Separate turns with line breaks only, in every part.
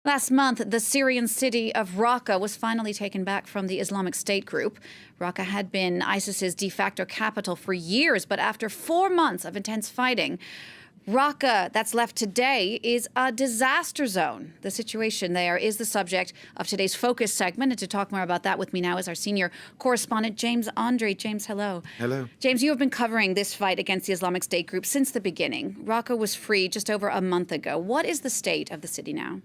Last month, the Syrian city of Raqqa was finally taken back from the Islamic State group. Raqqa had been ISIS's de facto capital for years, but after 4 months of intense fighting, Raqqa, that's left today, is a disaster zone. The situation there is the subject of today's Focus segment. And to talk more about that with me now is our senior correspondent, James Andre. James, hello.
Hello.
James, you have been covering this fight against the Islamic State group since the beginning. Raqqa was free just over a month ago. What is the state of the city now?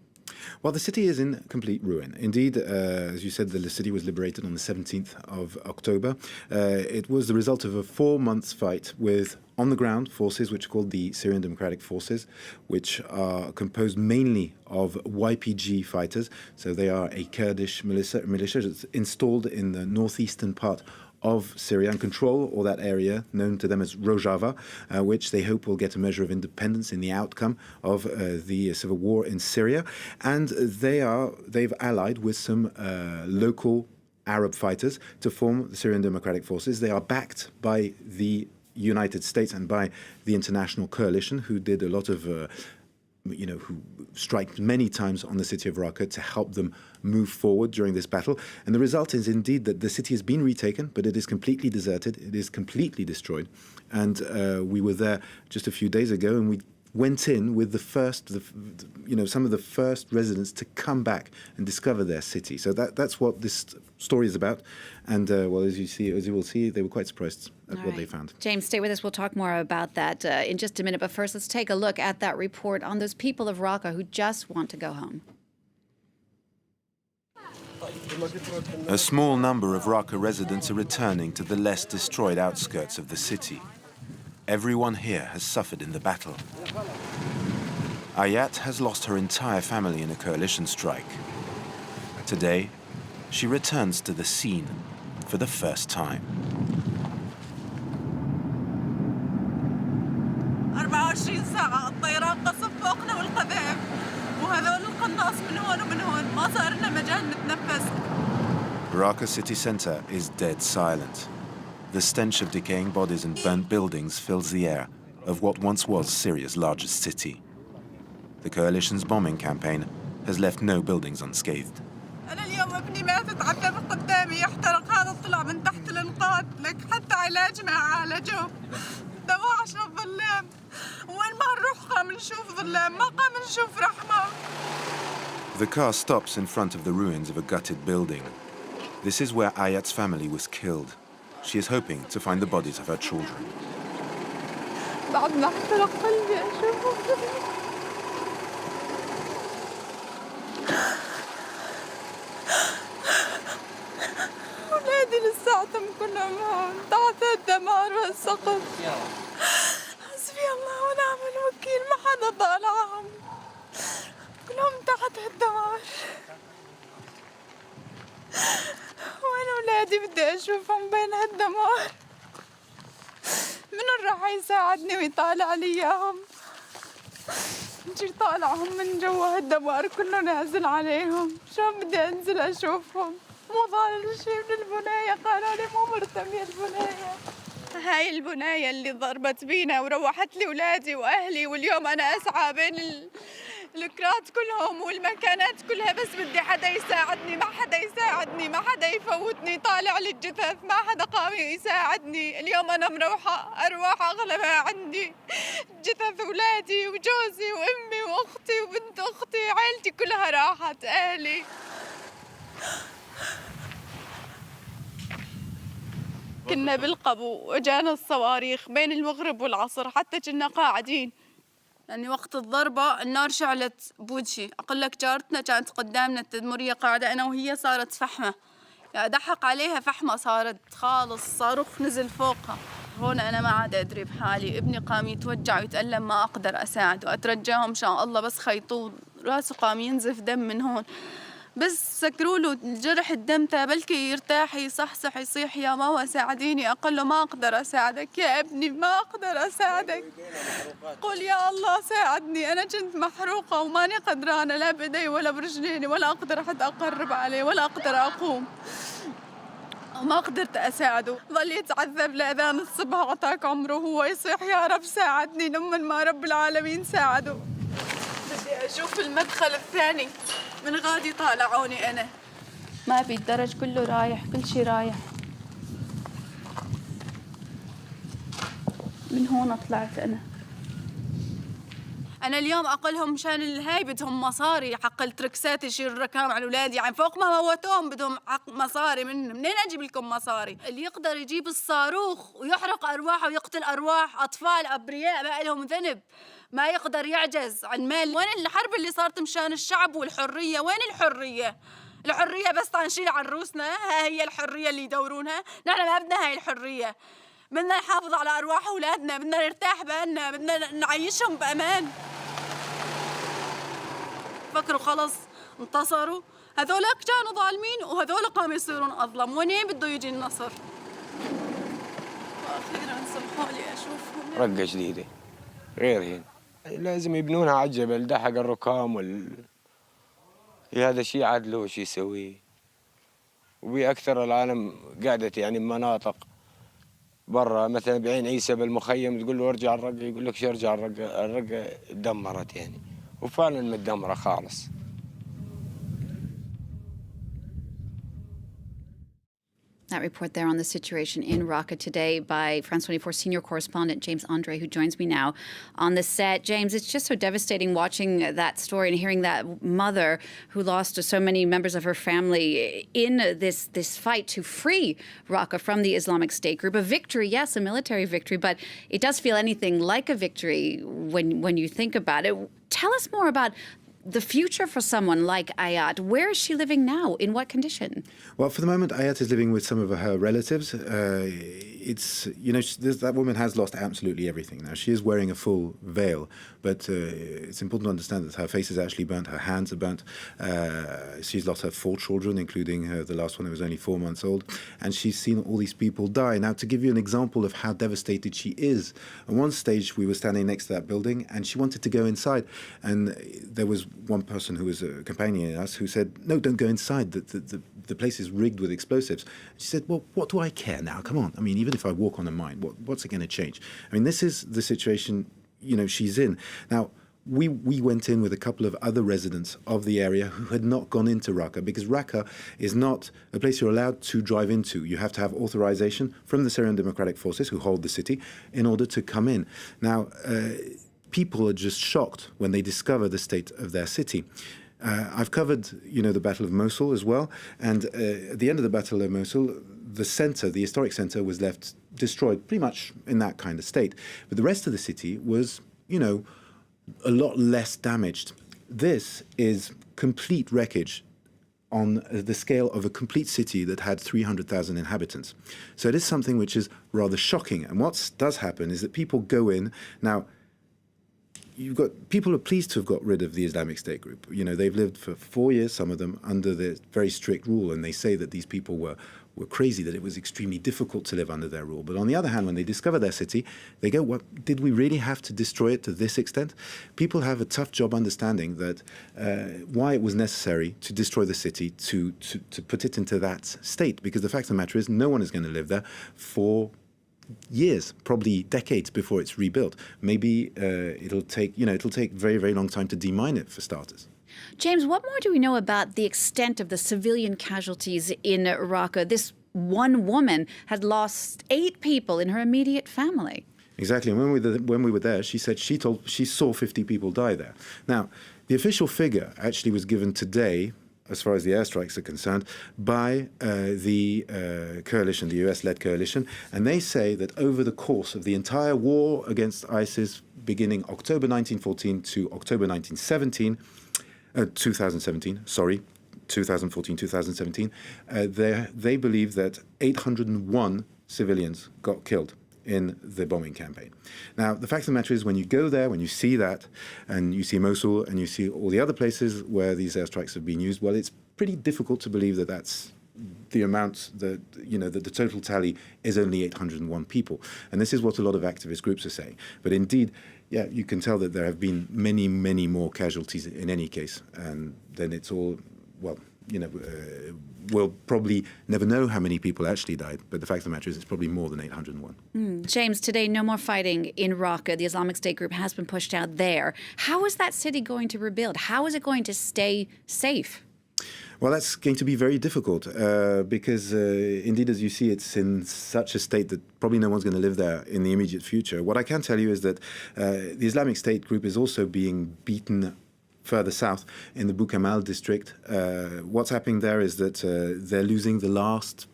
Well, the city is in complete ruin. Indeed, as you said, the city was liberated on the 17th of October. It was the result of a 4-month fight with on-the-ground forces, which are called the Syrian Democratic Forces, which are composed mainly of YPG fighters. So they are a Kurdish militia that's installed in the northeastern part of Syria and control all that area known to them as Rojava, which they hope will get a measure of independence in the outcome of the civil war in Syria. And they've allied with some local Arab fighters to form the Syrian Democratic Forces. They are backed by the United States and by the international coalition, who did a lot of who striked many times on the city of Raqqa to help them move forward during this battle. And the result is indeed that the city has been retaken, but it is completely deserted. It is completely destroyed. And we were there just a few days ago, and we went in with some of the first residents to come back and discover their city. So that's what this story is about. And as you will see, they were quite surprised at what they found.
James, stay with us. We'll talk more about that in just a minute. But first, let's take a look at that report on those people of Raqqa who just want to go home.
A small number of Raqqa residents are returning to the less destroyed outskirts of the city. Everyone here has suffered in the battle. Ayat has lost her entire family in a coalition strike. Today, she returns to the scene for the first time.
24 ساعة الطيران قصف فوقنا والقذائف وهذول القناص من هون ومن هون ما صار لنا مجال نتنفس.
Raqqa city centre is dead silent. The stench of decaying bodies and burnt buildings fills the air of what once was Syria's largest city. The coalition's bombing campaign has left no buildings unscathed.
أنا اليوم ابني مات تعذب قدامي يحترق هذا طلع من تحت الانقاض لك حتى علاج ما عالجوه دواء عشان الظلام وين ما نروح قام نشوف ظلام ما قام نشوف رحمة.
The car stops in front of the ruins of a gutted building. This is where Ayat's family was killed. She is hoping to find the bodies of her children.
بعد ما احترق قلبي أشوفه. ولادي لساتهم كلهم هون تحت الدمار والسقف. حسبي الله ونعم الوكيل ما حدا طالعهم. كلهم تحت الدمار. وين أولادي بدي أشوفهم بين هالدمار. منو راح يساعدني ويطالع لي إياهم؟ نجي طالعهم من جوا هالدمار كله نازل عليهم. شلون بدي أنزل أشوفهم؟ مو ضال شيء من البناية قالوا لي مو مرتمية البناية. هاي البناية اللي ضربت بينا وروحت لي أولادي وأهلي واليوم أنا أسعى بين الكرات كلهم والمكانات كلها بس بدي حدا يساعدني ما حدا يفوتني طالع لي الجثث ما حدا قام يساعدني اليوم أنا مروحة أرواح أغلبها عندي جثث أولادي وجوزي وأمي وأختي وبنت أختي عائلتي كلها راحت أهلي. كنا بالقبو وجانا الصواريخ بين المغرب والعصر حتى كنا قاعدين يعني وقت الضربة النار شعلت بوجهي أقول لك جارتنا كانت قدامنا التدمرية قاعدة أنا وهي صارت فحمة يعني دحق عليها فحمة صارت خالص صاروخ نزل فوقها. هون أنا ما عاد أدري بحالي ابني قام يتوجع ويتألم ما أقدر أساعده أترجاهم إن شاء الله بس خيطوه راسه قام ينزف دم من هون بس سكروا له الجرح الدم بلكي يرتاح يصحصح يصيح يا ماما ساعديني أقول له ما أقدر أساعدك يا ابني ما أقدر أساعدك قل يا الله ساعدني أنا كنت محروقة وماني قدرانة لا بإيدي ولا برجليني ولا أقدر حتى أقرب عليه ولا أقدر أقوم وما قدرت أساعده ظل يتعذب لأذان الصبح عطاك عمره وهو يصيح يا رب ساعدني لما ما رب العالمين ساعده. بدي أشوف المدخل الثاني من غادي طالعوني أنا ما في الدرج كله رايح كل شيء رايح من هون طلعت أنا اليوم أقلهم مشان الهاي بدهم مصاري حق التركسات يشيل الركام على الأولاد يعني فوق ما موتوهم بدهم حق مصاري منين أجيب لكم مصاري اللي يقدر يجيب الصاروخ ويحرق أرواح ويقتل أرواح أطفال أبرياء ما لهم ذنب ما يقدر يعجز عن مال وين الحرب اللي صارت مشان الشعب والحرية وين الحرية بس تنشيل عن روسنا ها هي الحرية اللي يدورونها نحن ما بدنا هاي الحرية بدنا نحافظ على أرواح أولادنا بدنا نرتاح بالنا بدنا نعيشهم بأمان فكروا خلص انتصروا هذولك كانوا ظالمين وهذول قاموا يصيرون أظلم وين بده يجي النصر وأخيرا سمحوا لي أشوفهم
رقة جديدة غير هنا لازم يبنونها على الجبل ده حق الركام هذا شيء عدله شيء يسويه وبأكثر العالم قعدت يعني مناطق برا مثلا بعين عيسى بالمخيم تقول له ارجع الرقة يقول لك شو ارجع الرقة دمرت يعني وفعلا متدمرة خالص
That report there on the situation in Raqqa today by France 24 senior correspondent James Andre, who joins me now on the set. James, it's just so devastating watching that story and hearing that mother who lost so many members of her family in this fight to free Raqqa from the Islamic State group. A victory, yes, a military victory, but it does feel anything like a victory when you think about it. Tell us more about the future for someone like Ayat. Where is she living now? In what condition?
Well, for the moment, Ayat is living with some of her relatives. That woman has lost absolutely everything. Now, she is wearing a full veil, but it's important to understand that her face is actually burnt, her hands are burnt. She's lost her 4 children, including the last one who was only 4 months old, and she's seen all these people die. Now, to give you an example of how devastated she is, at one stage we were standing next to that building, and she wanted to go inside, and there was one person who was accompanying us who said, "No, don't go inside. The place is rigged with explosives." She said, "Well, what do I care now? Come on. I mean, even if I walk on a mine, what's it going to change?" I mean, this is the situation, she's in. Now, we went in with a couple of other residents of the area who had not gone into Raqqa, because Raqqa is not a place you're allowed to drive into. You have to have authorization from the Syrian Democratic Forces who hold the city in order to come in. Now, people are just shocked when they discover the state of their city. I've covered, the Battle of Mosul as well, and at the end of the Battle of Mosul, the historic center, was left destroyed, pretty much in that kind of state. But the rest of the city was, a lot less damaged. This is complete wreckage on the scale of a complete city that had 300,000 inhabitants. So it is something which is rather shocking. And what does happen is that people go in. Now, people are pleased to have got rid of the Islamic State group. They've lived for 4 years, some of them, under the very strict rule, and they say that these people were crazy, that it was extremely difficult to live under their rule. But on the other hand, when they discover their city, they go, "What, did we really have to destroy it to this extent?" People have a tough job understanding that why it was necessary to destroy the city, to put it into that state, because the fact of the matter is no one is going to live there for years, probably decades before it's rebuilt. Maybe it'll take very, very long time to demine it, for starters.
James, what more do we know about the extent of the civilian casualties in Raqqa? This one woman had lost 8 people in her immediate family.
Exactly. And when we were there, she said she saw 50 people die there. Now, the official figure actually was given today, as far as the airstrikes are concerned, by the coalition, the US-led coalition, and they say that over the course of the entire war against ISIS, beginning October 1914 to October 2017, they believe that 801 civilians got killed in the bombing campaign. Now, the fact of the matter is, when you go there, when you see that, and you see Mosul, and you see all the other places where these airstrikes have been used, well, it's pretty difficult to believe that that's the amount that, that the total tally is only 801 people. And this is what a lot of activist groups are saying. But indeed, yeah, you can tell that there have been many, many more casualties in any case. And then it's all, well, we'll probably never know how many people actually died, but the fact of the matter is it's probably more than 801.
James, today no more fighting in Raqqa. The Islamic State group has been pushed out there. How is that city going to rebuild? How is it going to stay safe?
Well, that's going to be very difficult because, indeed, as you see, it's in such a state that probably no one's going to live there in the immediate future. What I can tell you is that the Islamic State group is also being beaten further south in the Bukamal district. What's happening there is that they're losing the last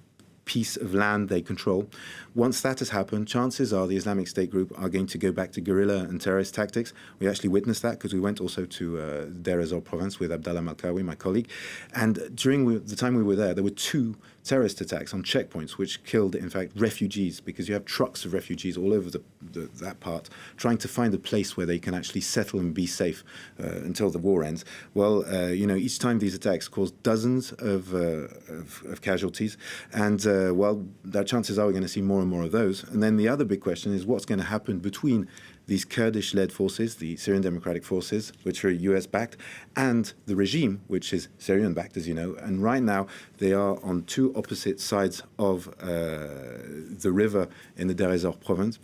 piece of land they control. Once that has happened, chances are the Islamic State group are going to go back to guerrilla and terrorist tactics. We actually witnessed that because we went also to Deir ez-Zor province with Abdallah Malkawi, my colleague. And during the time we were there were 2 terrorist attacks on checkpoints which killed, in fact, refugees, because you have trucks of refugees all over that part trying to find a place where they can actually settle and be safe until the war ends. Well, each time these attacks cause dozens of casualties, and the chances are we're going to see more and more of those. And then the other big question is what's going to happen between these Kurdish-led forces, the Syrian Democratic Forces, which are US-backed, and the regime, which is Syrian-backed, as you know. And right now, they are on 2 opposite sides of the river in the Deir ez-Zor province.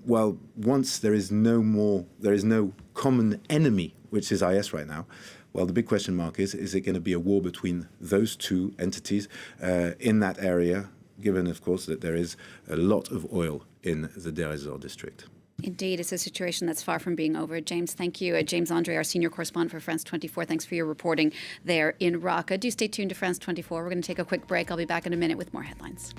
Once there is no common enemy, which is IS right now, well, the big question mark is it going to be a war between those 2 entities in that area, given, of course, that there is a lot of oil in the Deir ez-Zor district.
Indeed, it's a situation that's far from being over. James, thank you. James Andre, our senior correspondent for France 24, thanks for your reporting there in Raqqa. Do stay tuned to France 24. We're going to take a quick break. I'll be back in a minute with more headlines.